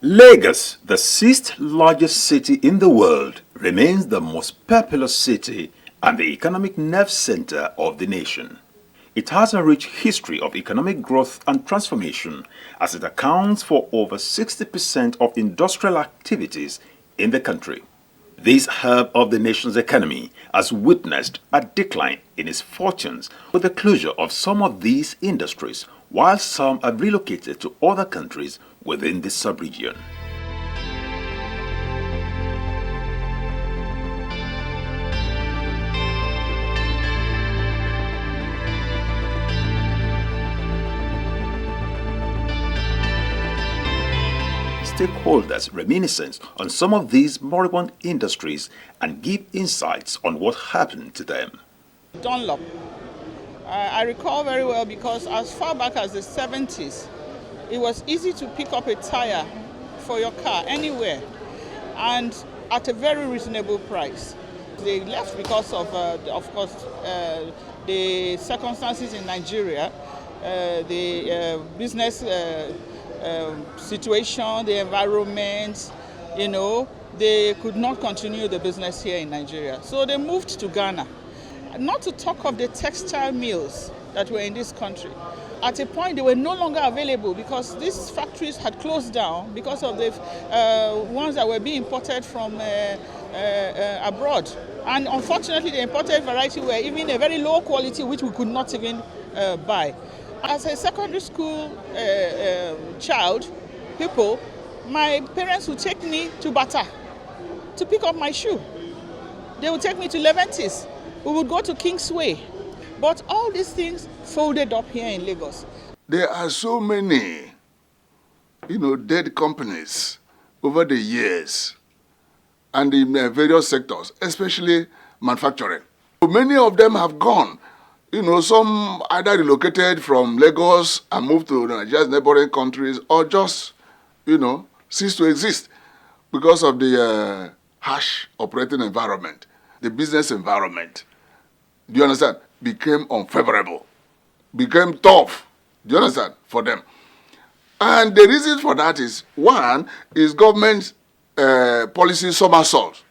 Lagos, the sixth largest city in the world, remains the most populous city and the economic nerve center of the nation. It has a rich history of economic growth and transformation as it accounts for over 60% of industrial activities in the country. This hub of the nation's economy has witnessed a decline in its fortunes with the closure of some of these industries, while some have relocated to other countries within the sub-region. Stakeholders reminisce on some of these moribund industries and give insights on what happened to them. Dunlop. I recall very well because as far back as the 70s, it was easy to pick up a tire for your car anywhere and at a very reasonable price. They left because of course, the circumstances in Nigeria, the business situation, the environment, they could not continue the business here in Nigeria. So they moved to Ghana. Not to talk of the textile mills that were in this country. At a point, they were no longer available because these factories had closed down because of the ones that were being imported from abroad. And unfortunately, the imported variety were even a very low quality, which we could not even buy. As a secondary school child, my parents would take me to Bata to pick up my shoe. They would take me to Leventis. We would go to Kingsway. But all these things folded up here in Lagos. There are so many, dead companies over the years and in various sectors, especially manufacturing. Many of them have gone. Some either relocated from Lagos and moved to Nigeria's neighboring countries or just, ceased to exist because of the harsh operating environment, the business environment. Do you understand? Became unfavorable, became tough. Do you understand? For them. And the reason for that is, one, is government policy somersault,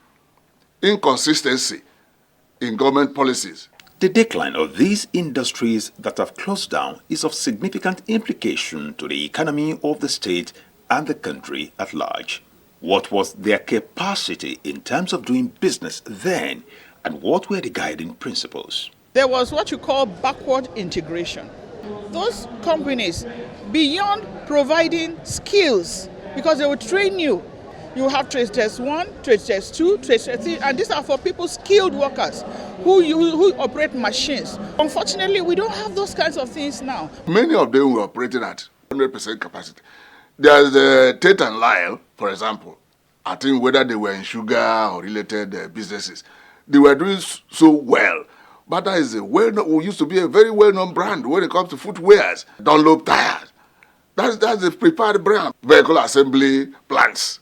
inconsistency in government policies. The decline of these industries that have closed down is of significant implication to the economy of the state and the country at large. What was their capacity in terms of doing business then, and what were the guiding principles? There was what you call backward integration. Those companies, beyond providing skills, because they will train you. You have trade test 1, trade test 2, trade test 3, and these are for people, skilled workers, who operate machines. Unfortunately, we don't have those kinds of things now. Many of them were operating at 100% capacity. There's the Tate and Lyle, for example. I think whether they were in sugar or related businesses, they were doing so well. But that is used to be a very well-known brand when it comes to footwears. Dunlop tires. That's the preferred brand. Vehicle assembly plants.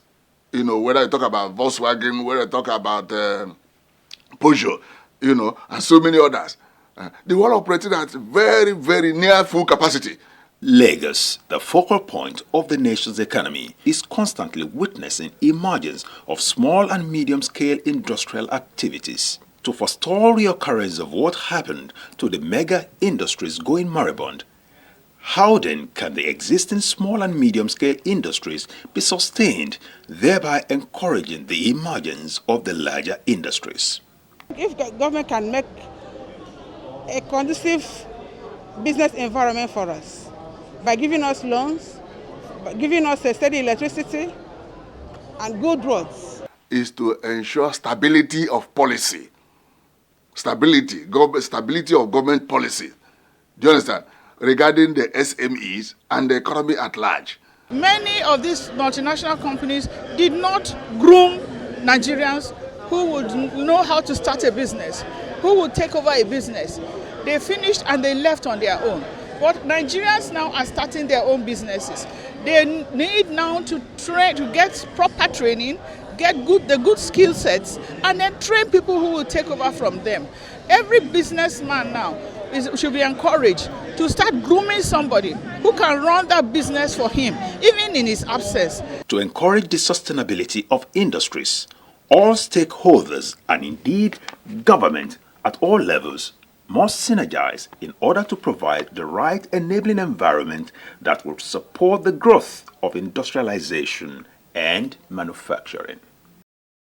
Whether you talk about Volkswagen, whether you talk about Peugeot, and so many others. They were operating at very, very near full capacity. Lagos, the focal point of the nation's economy, is constantly witnessing emergence of small and medium-scale industrial activities. To forestall the occurrence of what happened to the mega industries going moribund, how then can the existing small and medium-scale industries be sustained, thereby encouraging the emergence of the larger industries? If the government can make a conducive business environment for us, by giving us loans, by giving us a steady electricity and good roads, is to ensure stability of policy. Stability of government policy. Do you understand? Regarding the SMEs and the economy at large. Many of these multinational companies did not groom Nigerians who would know how to start a business, who would take over a business. They finished and they left on their own. But Nigerians now are starting their own businesses. They need now to get proper training, get the good skill sets, and then train people who will take over from them. Every businessman now should be encouraged to start grooming somebody who can run that business for him, even in his absence. To encourage the sustainability of industries, all stakeholders and indeed government at all levels must synergize in order to provide the right enabling environment that will support the growth of industrialization and manufacturing.